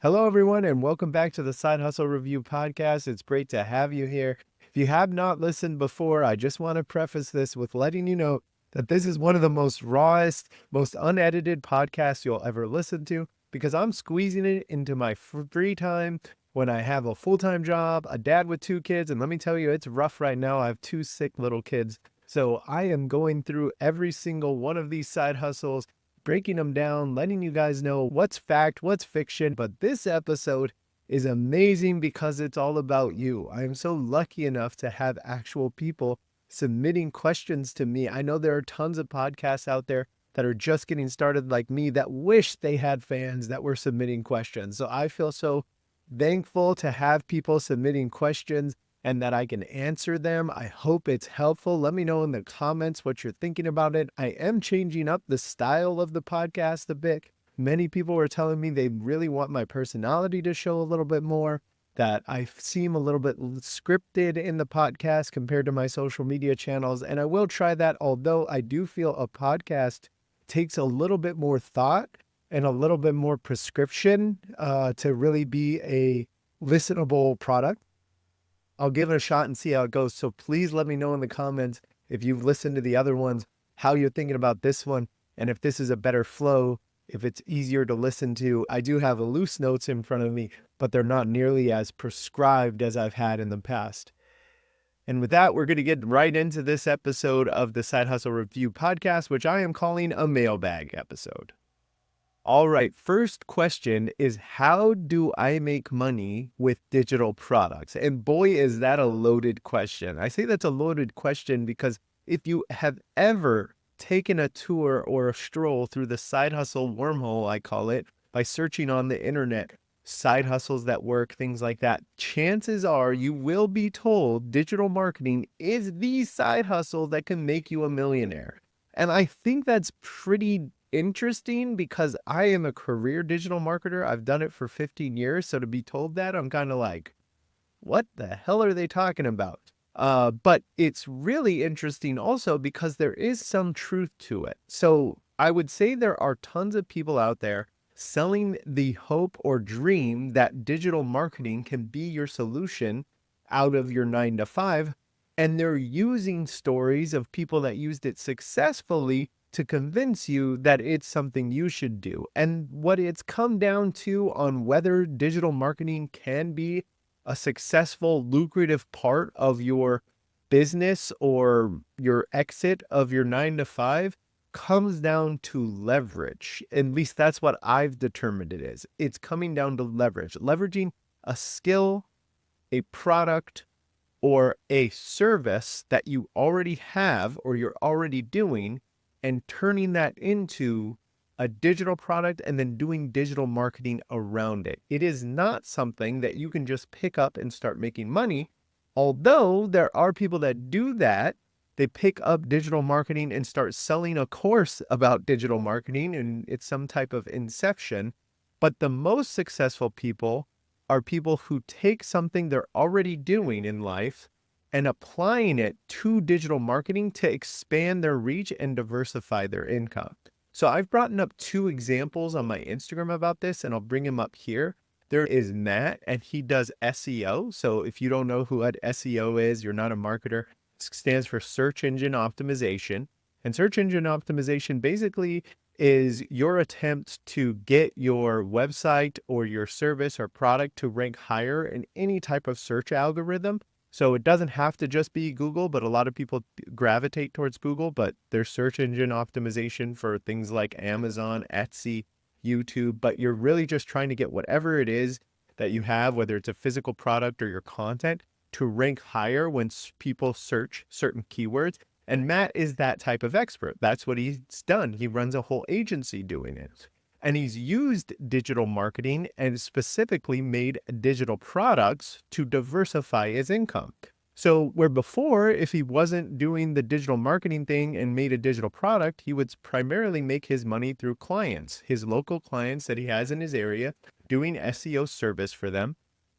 Hello, everyone, and welcome back to the Side Hustle Review podcast. It's great to have you here. If you have not listened before, I just want to preface this with letting you know that this is one of the most rawest, most unedited podcasts you'll ever listen to because I'm squeezing it into my free time when I have a full-time job, a dad with 2 kids, and let me tell you, it's rough right now. I have 2 sick little kids. So I am going through every single one of these side hustles, breaking them down, letting you guys know what's fact, what's fiction. But this episode is amazing because it's all about you. I am so lucky enough to have actual people submitting questions to me. I know there are tons of podcasts out there that are just getting started like me that wish they had fans that were submitting questions. So I feel so thankful to have people submitting questions and that I can answer them. I hope it's helpful. Let me know in the comments what you're thinking about it. I am changing up the style of the podcast a bit. Many people were telling me they really want my personality to show a little bit more, that I seem a little bit scripted in the podcast compared to my social media channels. And I will try that, although I do feel a podcast takes a little bit more thought and a little bit more prescription to really be a listenable product. I'll give it a shot and see how it goes. So please let me know in the comments if you've listened to the other ones, how you're thinking about this one, and if this is a better flow, if it's easier to listen to. I do have loose notes in front of me, but they're not nearly as prescribed as I've had in the past. And with that, we're going to get right into this episode of the Side Hustle Review podcast, which I am calling a mailbag episode. All right, first question is, how do I make money with digital products? And boy, is that a loaded question. I say that's a loaded question because if you have ever taken a tour or a stroll through the side hustle wormhole, I call it, by searching on the internet, side hustles that work, things like that, chances are you will be told digital marketing is the side hustle that can make you a millionaire. And I think that's pretty interesting because I am a career digital marketer. I've done it for 15 years. So to be told that, I'm kind of like, what the hell are they talking about? But it's really interesting also because there is some truth to it. So I would say there are tons of people out there selling the hope or dream that digital marketing can be your solution out of your 9 to 5. And they're using stories of people that used it successfully to convince you that it's something you should do. And what it's come down to on whether digital marketing can be a successful, lucrative part of your business or your exit of your 9 to 5 comes down to leverage. At least that's what I've determined it is. It's coming down to leverage, leveraging a skill, a product, or a service that you already have or you're already doing, and turning that into a digital product and then doing digital marketing around it. It is not something that you can just pick up and start making money. Although there are people that do that, they pick up digital marketing and start selling a course about digital marketing, and it's some type of inception. But the most successful people are people who take something they're already doing in life and applying it to digital marketing to expand their reach and diversify their income. So I've brought up 2 examples on my Instagram about this, and I'll bring him up here. There is Matt, and he does SEO. So if you don't know who what SEO is, you're not a marketer. It stands for search engine optimization. And search engine optimization basically is your attempt to get your website or your service or product to rank higher in any type of search algorithm. So it doesn't have to just be Google, but a lot of people gravitate towards Google, but there's search engine optimization for things like Amazon, Etsy, YouTube, but you're really just trying to get whatever it is that you have, whether it's a physical product or your content, to rank higher when people search certain keywords. And Matt is that type of expert. That's what he's done. He runs a whole agency doing it. And he's used digital marketing and specifically made digital products to diversify his income. So where before, if he wasn't doing the digital marketing thing and made a digital product, he would primarily make his money through clients, his local clients that he has in his area, doing SEO service for them.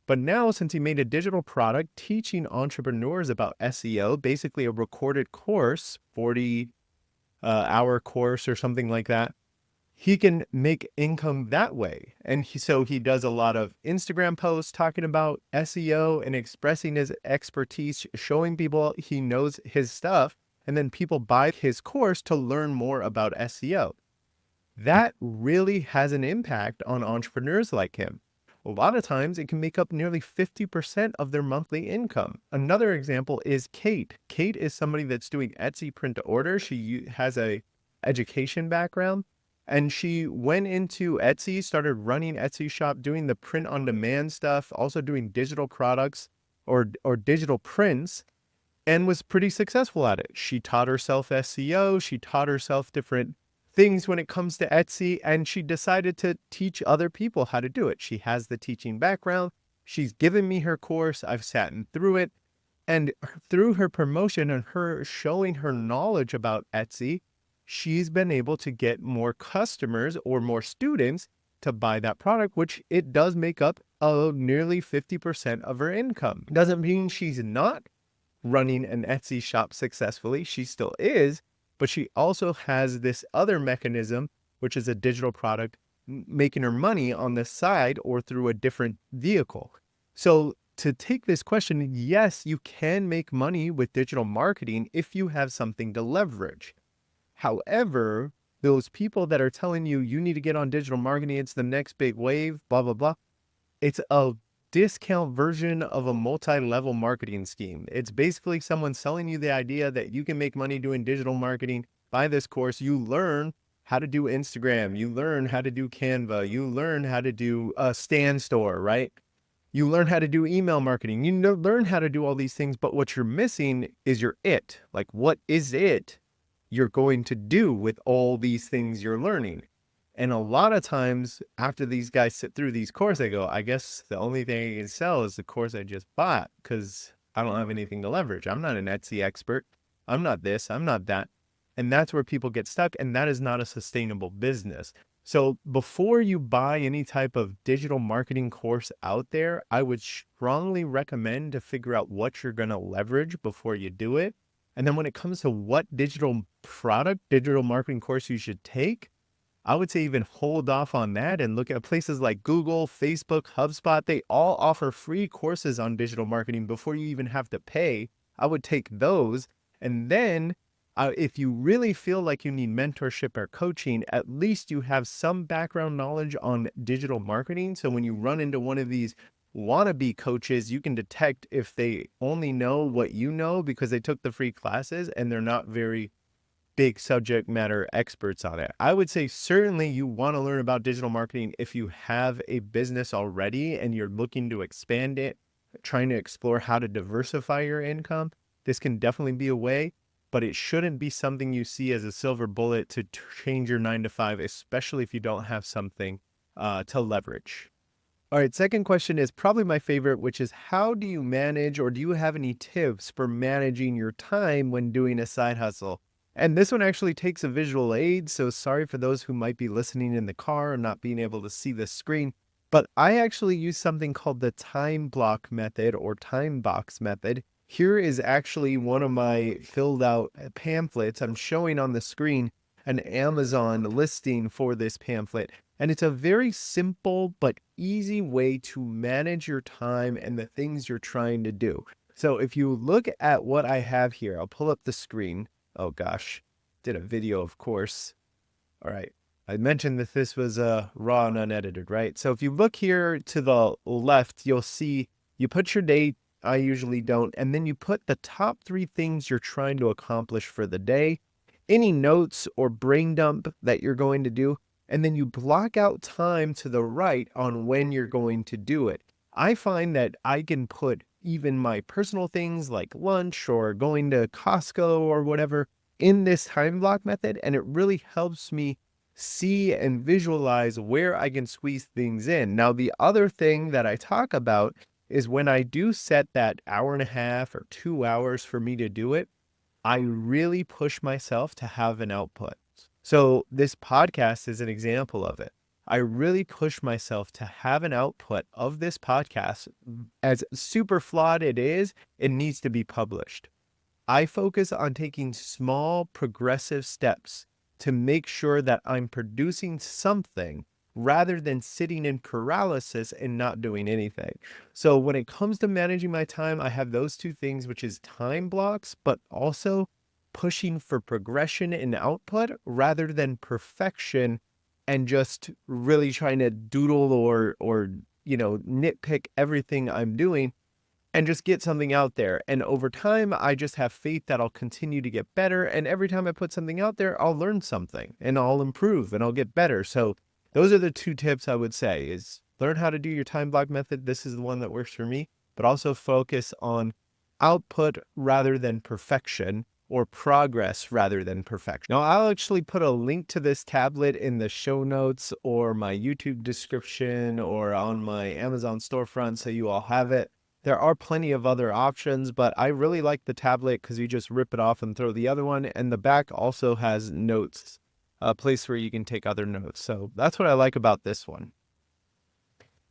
But now, since he made a digital product teaching entrepreneurs about SEO, basically a recorded course, 40 hour course or something like that, he can make income that way. And so he does a lot of Instagram posts talking about SEO and expressing his expertise, showing people he knows his stuff. And then people buy his course to learn more about SEO. That really has an impact on entrepreneurs like him. A lot of times it can make up nearly 50% of their monthly income. Another example is Kate. Kate is somebody that's doing Etsy print to order. She has a education background, and she went into Etsy, started running Etsy shop, doing the print on demand stuff, also doing digital products or digital prints, and was pretty successful at it. She taught herself SEO, she taught herself different things when it comes to Etsy, and she decided to teach other people how to do it. She has the teaching background. She's given me her course. I've sat through it. And through her promotion and her showing her knowledge about Etsy, she's been able to get more customers or more students to buy that product, which it does make up nearly 50% of her income. Doesn't mean she's not running an Etsy shop successfully. She still is, but she also has this other mechanism, which is a digital product, making her money on the side or through a different vehicle. So to take this question, yes, you can make money with digital marketing if you have something to leverage. However, those people that are telling you you need to get on digital marketing, it's the next big wave, blah, blah, blah. It's a discount version of a multi-level marketing scheme. It's basically someone selling you the idea that you can make money doing digital marketing. Buy this course, you learn how to do Instagram, you learn how to do Canva, you learn how to do a stand store, right? You learn how to do email marketing, learn how to do all these things, but what you're missing is your it. Like, what is it you're going to do with all these things you're learning? And a lot of times after these guys sit through these courses, they go, I guess the only thing I can sell is the course I just bought because I don't have anything to leverage. I'm not an Etsy expert. I'm not this, I'm not that. And that's where people get stuck. And that is not a sustainable business. So before you buy any type of digital marketing course out there, I would strongly recommend to figure out what you're going to leverage before you do it. And then when it comes to what digital marketing course you should take, I would say even hold off on that and look at places like Google, Facebook, HubSpot. They all offer free courses on digital marketing before you even have to pay. I would take those. And then if you really feel like you need mentorship or coaching, at least you have some background knowledge on digital marketing. So when you run into one of these wannabe coaches, you can detect if they only know what you know because they took the free classes and they're not very big subject matter experts on it. I would say certainly you want to learn about digital marketing if you have a business already and you're looking to expand it, trying to explore how to diversify your income. This can definitely be a way, but it shouldn't be something you see as a silver bullet to change your 9 to 5, especially if you don't have something to leverage. All right, second question is probably my favorite, which is how do you manage, or do you have any tips for managing your time when doing a side hustle? And this one actually takes a visual aid, so sorry for those who might be listening in the car and not being able to see the screen. But I actually use something called the time block method or time box method. Here is actually one of my filled out pamphlets. I'm showing on the screen an Amazon listing for this pamphlet. And it's a very simple but easy way to manage your time and the things you're trying to do. So if you look at what I have here, I'll pull up the screen. Oh gosh, did a video, of course. All right. I mentioned that this was raw and unedited, right? So if you look here to the left, you'll see you put your date. I usually don't. And then you put the top 3 things you're trying to accomplish for the day, any notes or brain dump that you're going to do, and then you block out time to the right on when you're going to do it. I find that I can put even my personal things like lunch or going to Costco or whatever in this time block method, and it really helps me see and visualize where I can squeeze things in. Now, the other thing that I talk about is when I do set that hour and a half or 2 hours for me to do it, I really push myself to have an output. So this podcast is an example of it. I really push myself to have an output of this podcast. As super flawed it is, it needs to be published. I focus on taking small progressive steps to make sure that I'm producing something rather than sitting in paralysis and not doing anything. So when it comes to managing my time, I have those two things, which is time blocks, but also pushing for progression and output rather than perfection and just really trying to doodle or nitpick everything I'm doing and just get something out there. And over time, I just have faith that I'll continue to get better. And every time I put something out there, I'll learn something and I'll improve and I'll get better. So those are the two tips I would say is learn how to do your time block method. This is the one that works for me, but also focus on output rather than perfection or progress rather than perfection. Now, I'll actually put a link to this tablet in the show notes or my YouTube description or on my Amazon storefront so you all have it. There are plenty of other options, but I really like the tablet because you just rip it off and throw the other one. And the back also has notes, a place where you can take other notes. So that's what I like about this one.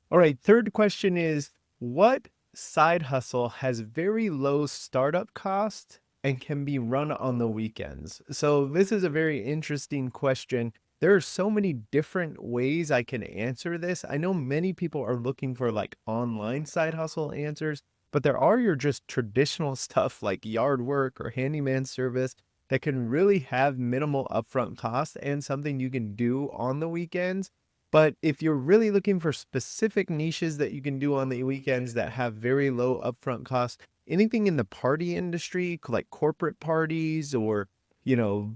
All right, third question is, what side hustle has very low startup cost and can be run on the weekends? So this is a very interesting question. There are so many different ways I can answer this. I know many people are looking for like online side hustle answers, but there are your just traditional stuff like yard work or handyman service that can really have minimal upfront cost and something you can do on the weekends. But if you're really looking for specific niches that you can do on the weekends that have very low upfront costs, anything in the party industry, like corporate parties or, you know,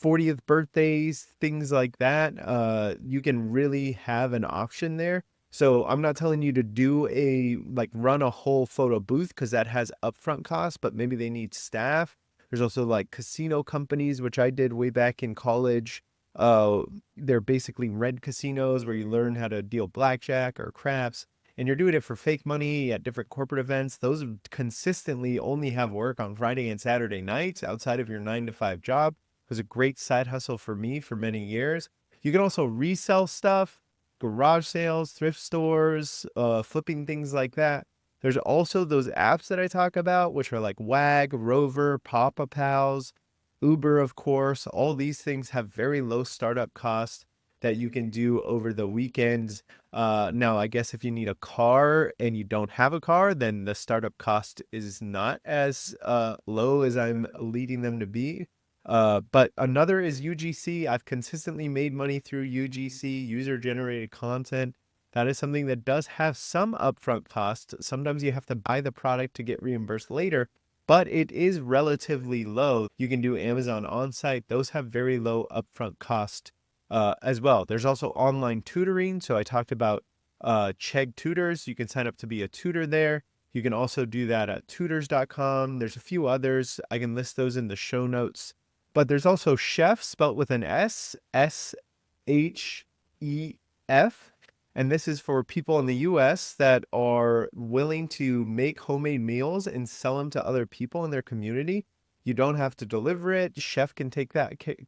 40th birthdays, things like that, you can really have an option there. So I'm not telling you to run a whole photo booth because that has upfront costs, but maybe they need staff. There's also like casino companies, which I did way back in college. Uh, they're basically red casinos where you learn how to deal blackjack or craps, and you're doing it for fake money at different corporate events. Those consistently only have work on Friday and Saturday nights outside of your 9 to 5 job. It was a great side hustle for me for many years. You can also resell stuff, garage sales, thrift stores, flipping things like that. There's also those apps that I talk about, which are like Wag, Rover, Papa Pals, Uber, of course. All these things have very low startup costs that you can do over the weekends. Now, I guess if you need a car and you don't have a car, then the startup cost is not as low as I'm leading them to be. But another is UGC. I've consistently made money through UGC, user generated content. That is something that does have some upfront costs. Sometimes you have to buy the product to get reimbursed later, but it is relatively low. You can do Amazon on-site. Those have very low upfront cost as well. There's also online tutoring. So I talked about Chegg Tutors. You can sign up to be a tutor there. You can also do that at tutors.com. There's a few others. I can list those in the show notes. But there's also Chef, spelt with an S, SHEF. And this is for people in the US that are willing to make homemade meals and sell them to other people in their community. You don't have to deliver it. Chef can take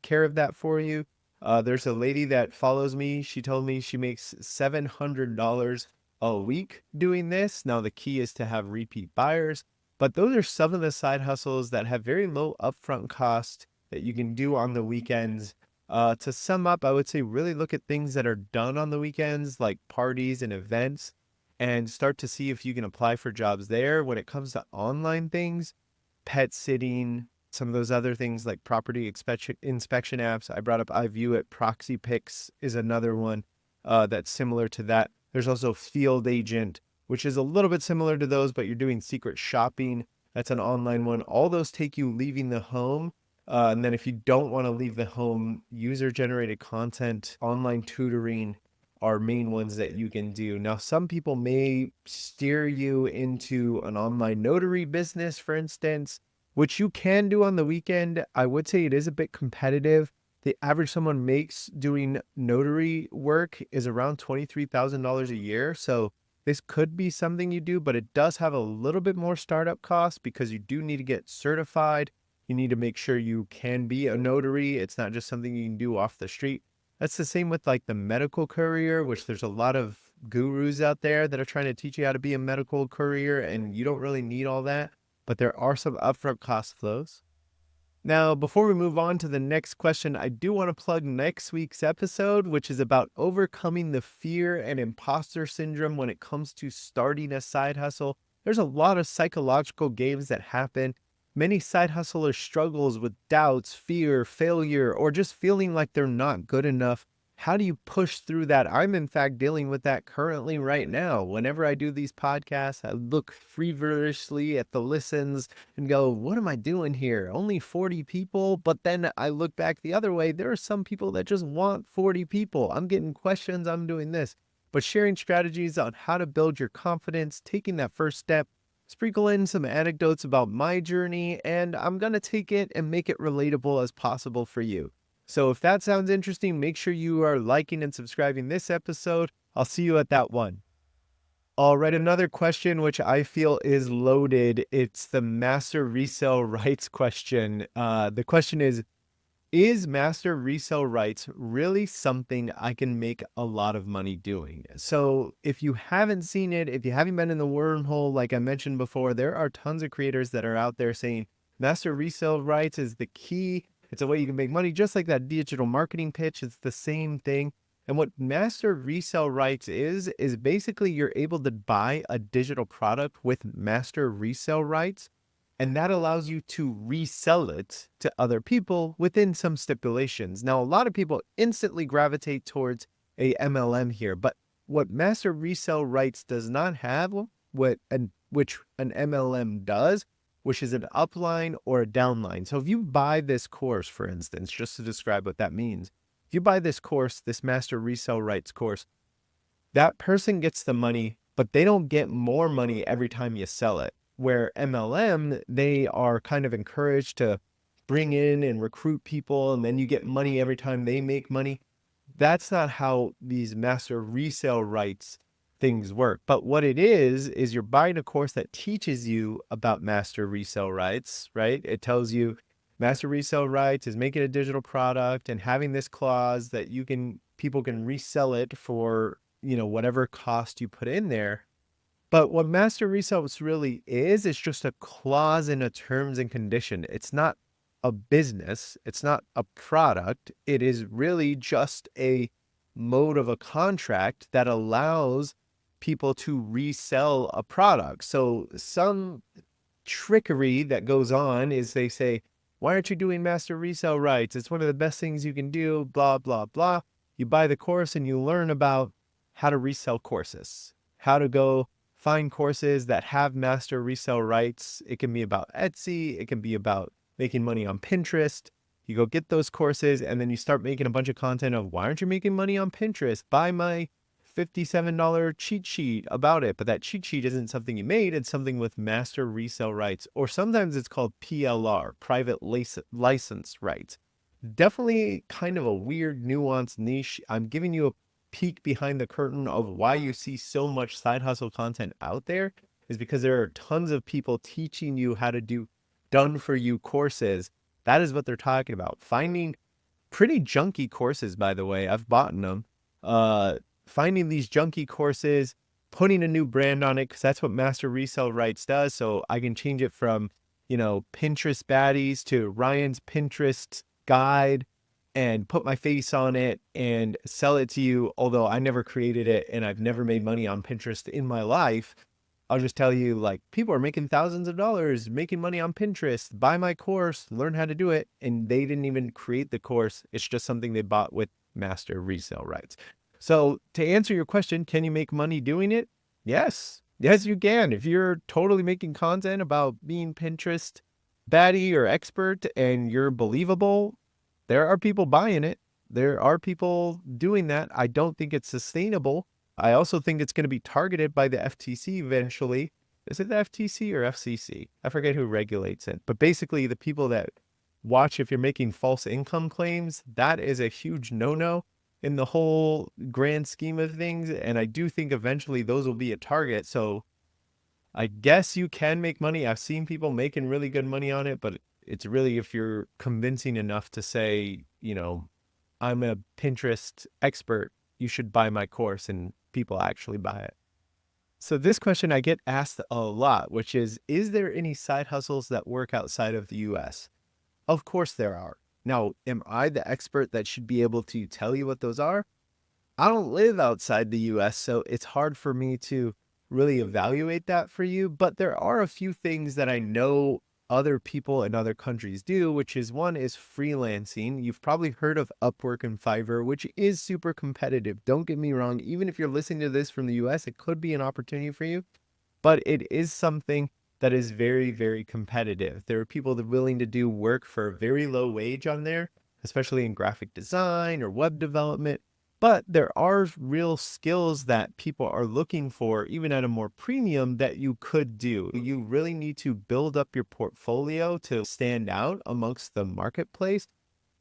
care of that for you. There's a lady that follows me. She told me she makes $700 a week doing this. Now, the key is to have repeat buyers. But those are some of the side hustles that have very low upfront cost that you can do on the weekends. To sum up, I would say really look at things that are done on the weekends, like parties and events, and start to see if you can apply for jobs there. When it comes to online things, pet sitting, some of those other things like property inspection apps. I brought up iView It. Proxy Picks is another one that's similar to that. There's also Field Agent, which is a little bit similar to those, but you're doing secret shopping. That's an online one. All those take you leaving the home. And then if you don't want to leave the home, user-generated content, online tutoring are main ones that you can do. Now, some people may steer you into an online notary business, for instance, which you can do on the weekend. I would say it is a bit competitive. The average someone makes doing notary work is around $23,000 a year. So this could be something you do, but it does have a little bit more startup costs because you do need to get certified. You need to make sure you can be a notary. It's not just something you can do off the street. That's the same with like the medical courier, which there's a lot of gurus out there that are trying to teach you how to be a medical courier, and you don't really need all that, but there are some upfront cost flows. Now, before we move on to the next question, I do want to plug next week's episode, which is about overcoming the fear and imposter syndrome when it comes to starting a side hustle. There's a lot of psychological games that happen. Many side hustlers struggles with doubts, fear, failure, or just feeling like they're not good enough. How do you push through that? I'm in fact dealing with that currently right now. Whenever I do these podcasts, I look feverishly at the listens and go, what am I doing here? Only 40 people. But then I look back the other way. There are some people that just want 40 people. I'm getting questions. I'm doing this. But sharing strategies on how to build your confidence, taking that first step, sprinkle in some anecdotes about my journey, and I'm going to take it and make it relatable as possible for you. So if that sounds interesting, make sure you are liking and subscribing this episode. I'll see you at that one. All right, another question which I feel is loaded. It's the master resale rights question. The question is master resale rights really something I can make a lot of money doing? So if you haven't seen it, if you haven't been in the wormhole, like I mentioned before, there are tons of creators that are out there saying master resale rights is the key. It's a way you can make money, just like that digital marketing pitch. It's the same thing. And what master resale rights is basically you're able to buy a digital product with master resale rights, and that allows you to resell it to other people within some stipulations. Now, a lot of people instantly gravitate towards a MLM here, but what master resale rights does not have, which an MLM does, which is an upline or a downline. So if you buy this course, for instance, just to describe what that means, if you buy this course, this master resale rights course, that person gets the money, but they don't get more money every time you sell it. Where MLM, they are kind of encouraged to bring in and recruit people, and then you get money every time they make money. That's not how these master resale rights things work. But what it is you're buying a course that teaches you about master resale rights, right? It tells you master resale rights is making a digital product and having this clause that people can resell it for, whatever cost you put in there. But what master resales really is just a clause in a terms and condition. It's not a business. It's not a product. It is really just a mode of a contract that allows people to resell a product. So some trickery that goes on is they say, why aren't you doing master resale rights? It's one of the best things you can do, blah, blah, blah. You buy the course and you learn about how to resell courses, how to go find courses that have master resale rights. It can be about Etsy. It can be about making money on Pinterest. You go get those courses and then you start making a bunch of content of why aren't you making money on Pinterest? Buy my $57 cheat sheet about it. But that cheat sheet isn't something you made. It's something with master resale rights, or sometimes it's called PLR, private license rights. Definitely kind of a weird, nuanced niche. I'm giving you a peek behind the curtain of why you see so much side hustle content out there is because there are tons of people teaching you how to do done for you courses. That is what they're talking about. Finding pretty junky courses, by the way. I've bought them. Finding these junky courses, putting a new brand on it, because that's what master resale rights does. So I can change it from, Pinterest baddies to Ryan's Pinterest guide and put my face on it and sell it to you. Although I never created it and I've never made money on Pinterest in my life, I'll just tell you, like, people are making thousands of dollars making money on Pinterest. Buy my course, learn how to do it. And they didn't even create the course. It's just something they bought with master resale rights. So to answer your question, can you make money doing it? Yes. Yes, you can. If you're totally making content about being Pinterest baddie or expert and you're believable, there are people buying it. There are people doing that. I don't think it's sustainable. I also think it's going to be targeted by the FTC eventually. Is it the FTC or FCC? I forget who regulates it. But basically, the people that watch if you're making false income claims, that is a huge no-no in the whole grand scheme of things. And I do think eventually those will be a target. So I guess you can make money. I've seen people making really good money on it, but it's really if you're convincing enough to say, I'm a Pinterest expert, you should buy my course, and people actually buy it. So this question I get asked a lot, which is there any side hustles that work outside of the US? Of course there are. Now, am I the expert that should be able to tell you what those are? I don't live outside the US, so it's hard for me to really evaluate that for you. But there are a few things that I know other people in other countries do, which is one is freelancing. You've probably heard of Upwork and Fiverr, which is super competitive. Don't get me wrong. Even if you're listening to this from the US, it could be an opportunity for you, but it is something that is very, very competitive. There are people that are willing to do work for a very low wage on there, especially in graphic design or web development. But there are real skills that people are looking for, even at a more premium, that you could do. You really need to build up your portfolio to stand out amongst the marketplace.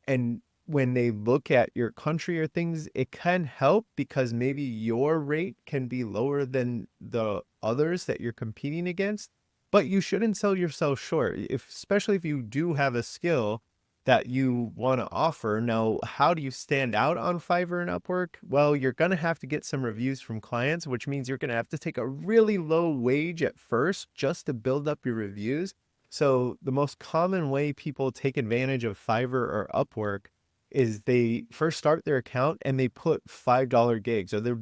And when they look at your country or things, it can help because maybe your rate can be lower than the others that you're competing against. But you shouldn't sell yourself short, especially if you do have a skill that you want to offer. Now, how do you stand out on Fiverr and Upwork? Well, you're going to have to get some reviews from clients, which means you're going to have to take a really low wage at first just to build up your reviews. So the most common way people take advantage of Fiverr or Upwork is they first start their account and they put $5 gigs, or they'll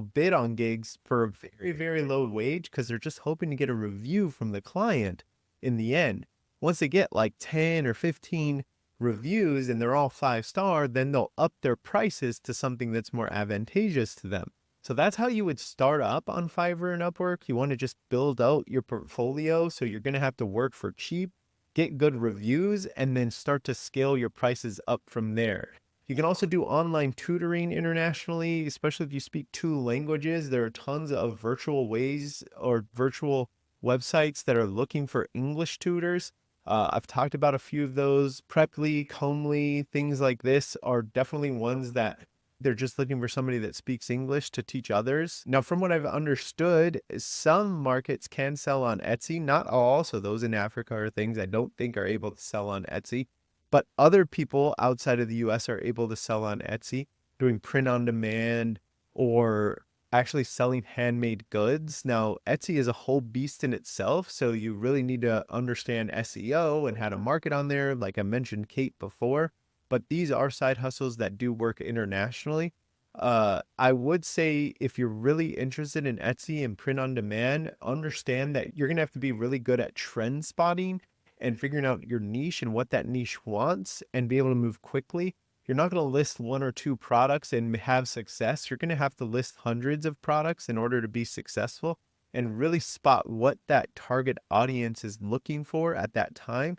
bid on gigs for a very, very low wage because they're just hoping to get a review from the client in the end. Once they get like 10 or 15 reviews and they're all 5-star, then they'll up their prices to something that's more advantageous to them. So that's how you would start up on Fiverr and Upwork. You want to just build out your portfolio. So you're going to have to work for cheap, get good reviews, and then start to scale your prices up from there. You can also do online tutoring internationally, especially if you speak 2 languages. There are tons of virtual ways or virtual websites that are looking for English tutors. I've talked about a few of those. Preply, Comely, things like this are definitely ones that they're just looking for somebody that speaks English to teach others. Now, from what I've understood, some markets can sell on Etsy, not all. So those in Africa are things I don't think are able to sell on Etsy, but other people outside of the US are able to sell on Etsy, doing print on demand or actually selling handmade goods. Now, Etsy is a whole beast in itself, so you really need to understand SEO and how to market on there, like I mentioned Kate before. But these are side hustles that do work internationally. I would say if you're really interested in Etsy and print on demand, understand that you're going to have to be really good at trend spotting and figuring out your niche and what that niche wants and be able to move quickly. You're not going to list 1 or 2 products and have success. You're going to have to list hundreds of products in order to be successful and really spot what that target audience is looking for at that time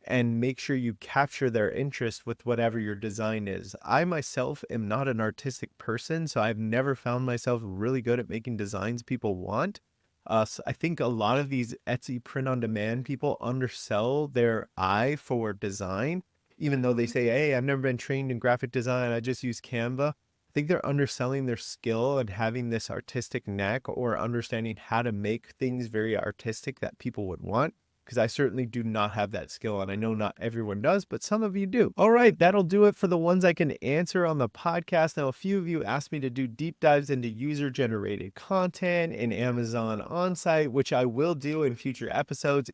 and make sure you capture their interest with whatever your design is. I myself am not an artistic person, so I've never found myself really good at making designs people want. So I think a lot of these Etsy print on demand people undersell their eye for design, even though they say, hey, I've never been trained in graphic design, I just use Canva. I think they're underselling their skill and having this artistic knack or understanding how to make things very artistic that people would want, because I certainly do not have that skill, and I know not everyone does, but some of you do. All right, that'll do it for the ones I can answer on the podcast. Now, a few of you asked me to do deep dives into user-generated content in Amazon on-site, which I will do in future episodes.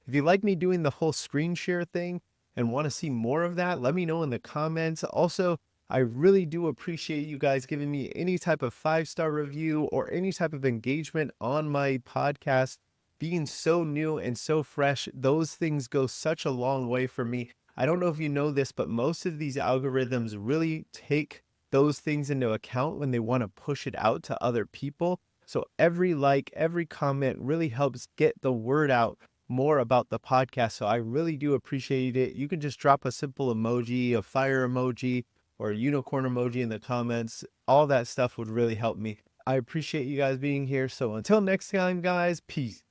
If you like me doing the whole screen share thing and want to see more of that, let me know in the comments. Also, I really do appreciate you guys giving me any type of 5-star review or any type of engagement on my podcast. Being so new and so fresh, those things go such a long way for me. I don't know if you know this, but most of these algorithms really take those things into account when they want to push it out to other people. So every like, every comment really helps get the word out more about the podcast. So I really do appreciate it. You can just drop a simple emoji, a fire emoji, or a unicorn emoji in the comments. All that stuff would really help me. I appreciate you guys being here. So until next time, guys, peace.